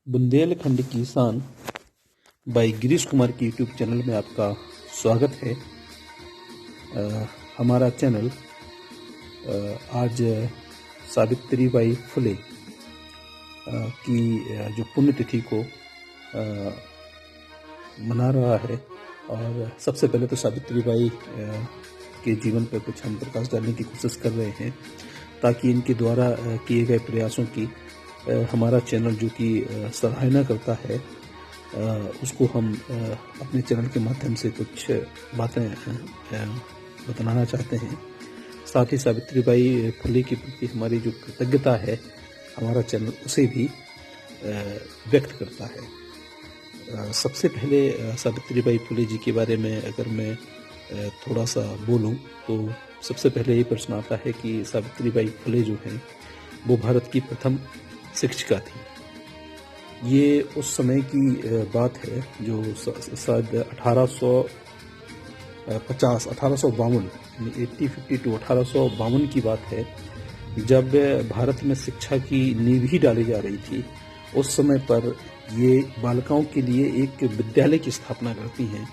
बुंदेलखंड की शान बाई गिरीश कुमार की यूट्यूब चैनल में आपका स्वागत है। हमारा चैनल आज सावित्रीबाई फुले की जो पुण्यतिथि को मना रहा है। और सबसे पहले तो सावित्रीबाई के जीवन पर कुछ हम प्रकाश डालने की कोशिश कर रहे हैं, ताकि इनके द्वारा किए गए प्रयासों की हमारा चैनल जो कि सराहना करता है, उसको हम अपने चैनल के माध्यम से कुछ बातें बताना चाहते हैं। साथ ही सावित्रीबाई फुले के प्रति हमारी जो कृतज्ञता है, हमारा चैनल उसे भी व्यक्त करता है। सबसे पहले सावित्रीबाई फुले जी के बारे में अगर मैं थोड़ा सा बोलूं तो सबसे पहले ये प्रश्न आता है कि सावित्रीबाई फुले जो हैं वो भारत की प्रथम शिक्षिका थी। ये उस समय की बात है जो शायद 1852 1852 की बात है, जब भारत में शिक्षा की नींव ही डाली जा रही थी। उस समय पर ये बालिकाओं के लिए एक विद्यालय की स्थापना करती हैं,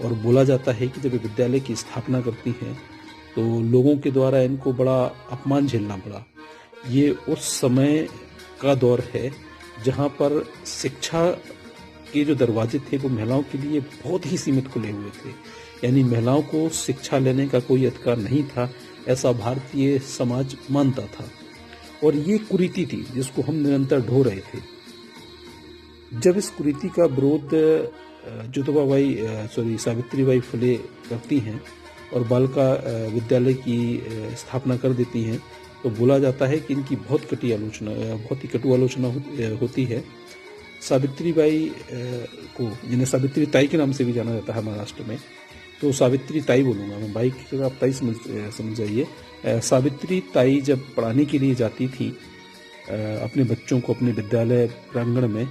और बोला जाता है कि जब ये विद्यालय की स्थापना करती हैं तो लोगों के द्वारा इनको बड़ा अपमान झेलना पड़ा। ये उस समय का दौर है जहां पर शिक्षा के जो दरवाजे थे वो महिलाओं के लिए बहुत ही सीमित खुले हुए थे, यानी महिलाओं को शिक्षा लेने का कोई अधिकार नहीं था, ऐसा भारतीय समाज मानता था। और ये कुरीति थी जिसको हम निरंतर ढो रहे थे। जब इस कुरीति का विरोध सावित्रीबाई फुले करती हैं और बालिका विद्यालय की स्थापना कर देती हैं, तो बोला जाता है कि इनकी बहुत ही कटु आलोचना होती है। सावित्रीबाई को, जिन्हें सावित्री ताई के नाम से भी जाना जाता है महाराष्ट्र में, तो सावित्री ताई बोलूँगा मैं, बाई की जगह आप ताई समझ जाइए। सावित्री ताई जब पढ़ाने के लिए जाती थी अपने बच्चों को अपने विद्यालय प्रांगण में,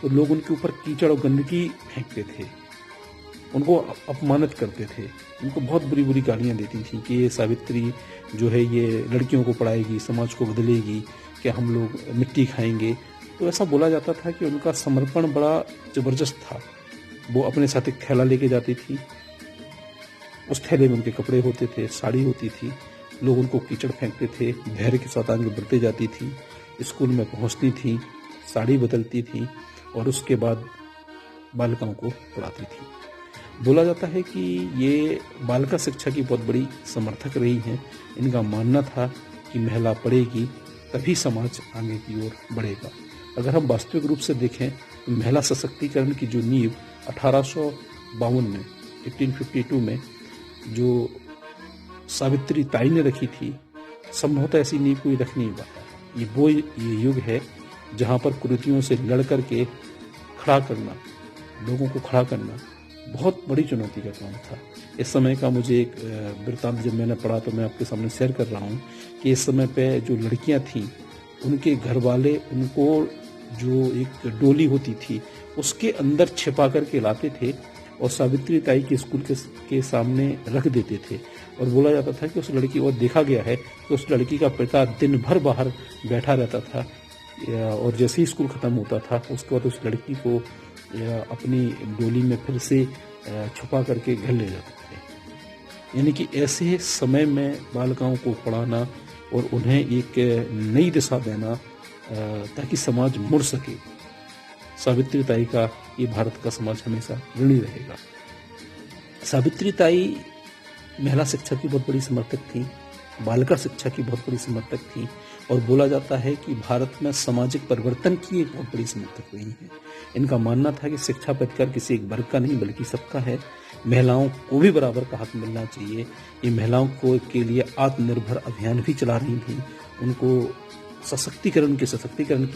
तो लोग उनके ऊपर कीचड़ और गंदगी फेंकते थे, उनको अपमानित करते थे, उनको बहुत बुरी बुरी गालियाँ देती थी कि ये सावित्री जो है ये लड़कियों को पढ़ाएगी, समाज को बदलेगी, क्या हम लोग मिट्टी खाएंगे। तो ऐसा बोला जाता था कि उनका समर्पण बड़ा ज़बरदस्त था। वो अपने साथ एक थैला लेके जाती थी, उस थैले में उनके कपड़े होते थे, साड़ी होती थी, लोग उनको कीचड़ फेंकते थे, धैर्य के साथ आगे बढ़ते जाती थी, स्कूल में पहुँचती थी, साड़ी बदलती थी और उसके बाद बालिकाओं को पढ़ाती थी। बोला जाता है कि ये बालिका शिक्षा की बहुत बड़ी समर्थक रही हैं। इनका मानना था कि महिला पढ़ेगी तभी समाज आगे की ओर बढ़ेगा। अगर हम वास्तविक रूप से देखें तो महिला सशक्तिकरण की जो नींव 1852 में जो सावित्री ताई ने रखी थी, संभवतः ऐसी नींव कोई रख नहीं पाया। ये युग है जहाँ पर कुरीतियों से लड़ करके खड़ा करना, लोगों को खड़ा करना बहुत बड़ी चुनौती का काम था। इस समय का मुझे एक वृत्तांत जब मैंने पढ़ा तो मैं आपके सामने शेयर कर रहा हूँ कि इस समय पे जो लड़कियाँ थीं, उनके घर वाले उनको जो एक डोली होती थी उसके अंदर छिपा करके लाते थे और सावित्री ताई के स्कूल के सामने रख देते थे। और बोला जाता था कि उस लड़की, और देखा गया है कि उस लड़की का पिता दिन भर बाहर बैठा रहता था, और जैसे ही स्कूल ख़त्म होता था उसके बाद उस लड़की को अपनी डोली में फिर से छुपा करके घर ले जाते थे। यानी कि ऐसे समय में बालिकाओं को पढ़ाना और उन्हें एक नई दिशा देना ताकि समाज मुड़ सके, सावित्री ताई का ये भारत का समाज हमेशा ऋणी रहेगा। सावित्री ताई महिला शिक्षा की बहुत बड़ी समर्थक थी, बालिका शिक्षा की बहुत बड़ी समर्थक थी, और बोला जाता है कि भारत में सामाजिक परिवर्तन की एक बहुत बड़ी समर्थक रही है। इनका मानना था कि शिक्षा का अधिकार किसी एक वर्ग का नहीं बल्कि सबका है, महिलाओं को भी बराबर का हक मिलना चाहिए। ये महिलाओं को के लिए आत्मनिर्भर अभियान भी चला रही थी, उनको सशक्तिकरण की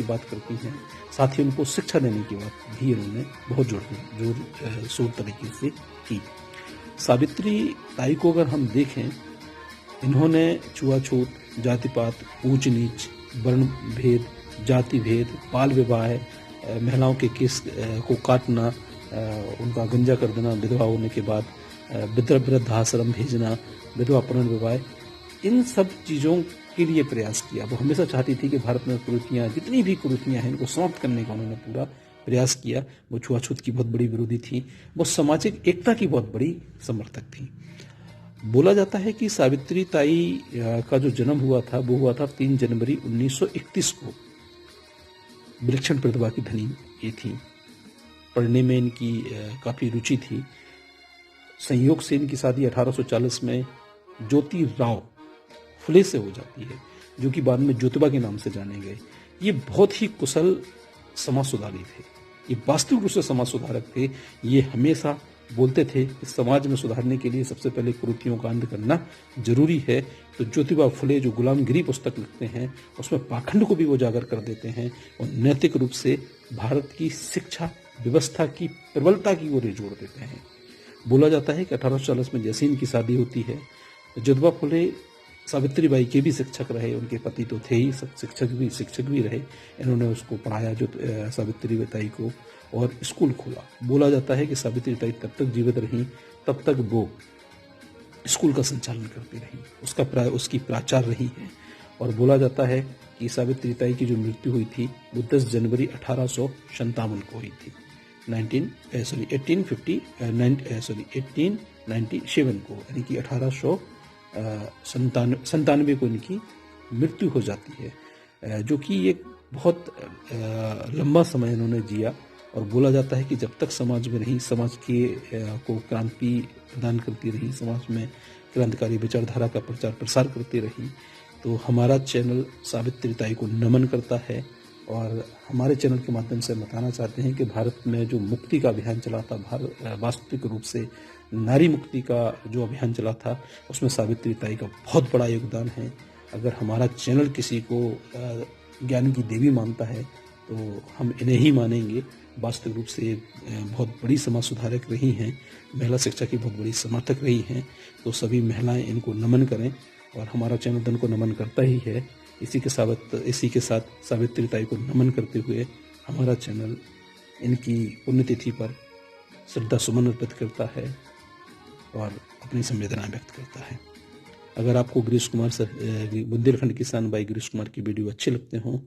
बात करती हैं, साथ ही उनको शिक्षा देने की बात भी इन्होंने बहुत जोर तरीके से की। सावित्री ताई को अगर हम देखें, इन्होंने छुआछूत, जातिपात, ऊंच नीच, वर्ण भेद, जाति भेद, बाल विवाह, महिलाओं के केस को काटना, उनका गंजा कर देना विधवा होने के बाद, वृद्धाश्रम भेजना, विधवा पुनर्विवाह, इन सब चीज़ों के लिए प्रयास किया। वो हमेशा चाहती थी कि भारत में कुरीतियाँ, जितनी भी कुरीतियाँ हैं, इनको समाप्त करने का उन्होंने पूरा प्रयास किया। वो छुआछूत की बहुत बड़ी विरोधी थी, वो सामाजिक एकता की बहुत बड़ी समर्थक थी। बोला जाता है कि सावित्री ताई का जो जन्म हुआ था वो हुआ था 3 जनवरी 1931 को। विलक्षण प्रतिभा की धनी ये थी, पढ़ने में इनकी काफ़ी रुचि थी। संयोग से इनकी शादी 1840 में ज्योति राव फुले से हो जाती है, जो कि बाद में ज्योतिबा के नाम से जाने गए। ये बहुत ही कुशल समाज सुधारी थे, ये वास्तविक रूप से समाज सुधारक थे। ये हमेशा बोलते थे कि समाज में सुधारने के लिए सबसे पहले कुरीतियों का अंत करना जरूरी है। तो ज्योतिबा फुले जो गुलामगिरी पुस्तक लिखते हैं, उसमें पाखंड को भी वो उजागर कर देते हैं और नैतिक रूप से भारत की शिक्षा व्यवस्था की प्रबलता की ओर जोड़ देते हैं। बोला जाता है कि 1840 में जैसे इनकी शादी होती है, ज्योतिबा फुले सावित्री बाई के भी शिक्षक रहे। उनके पति तो थे ही, शिक्षक भी रहे। इन्होंने उसको पढ़ाया, जो सावित्री बाई को, और स्कूल खोला। बोला जाता है कि सावित्री बाई तब तक जीवित रहीं, तब तक वो स्कूल का संचालन करती रही, उसकी प्राचार्य रही है। और बोला जाता है कि सावित्री बाई की जो मृत्यु हुई थी वो 10 जनवरी 1857 को हुई थी, 1897 को, यानी कि 1897 को इनकी मृत्यु हो जाती है, जो कि एक बहुत लंबा समय इन्होंने जिया। और बोला जाता है कि जब तक समाज में रही, समाज के को क्रांति प्रदान करती रही, समाज में क्रांतिकारी विचारधारा का प्रचार प्रसार करती रही। तो हमारा चैनल सावित्री ताई को नमन करता है, और हमारे चैनल के माध्यम से बताना चाहते हैं कि भारत में जो मुक्ति का अभियान चला था, वास्तविक रूप से नारी मुक्ति का जो अभियान चला था, उसमें सावित्री ताई का बहुत बड़ा योगदान है। अगर हमारा चैनल किसी को ज्ञान की देवी मानता है तो हम इन्हें ही मानेंगे। वास्तविक रूप से बहुत बड़ी समाज सुधारक रही हैं, महिला शिक्षा की बहुत बड़ी समर्थक रही हैं। तो सभी महिलाएं इनको नमन करें, और हमारा चैनल तो इनको नमन करता ही है। इसी के साथ सावित्री ताई को नमन करते हुए हमारा चैनल इनकी पुण्यतिथि पर श्रद्धा सुमन अर्पित करता है और अपनी संवेदनाएं व्यक्त करता है। अगर आपको गिरीश कुमार सर, बुंदेलखंड किसान भाई गिरीश कुमार की वीडियो अच्छे लगते हों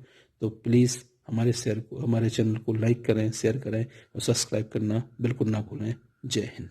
तो प्लीज़ हमारे चैनल को लाइक करें, शेयर करें और सब्सक्राइब करना बिल्कुल ना भूलें। जय हिंद।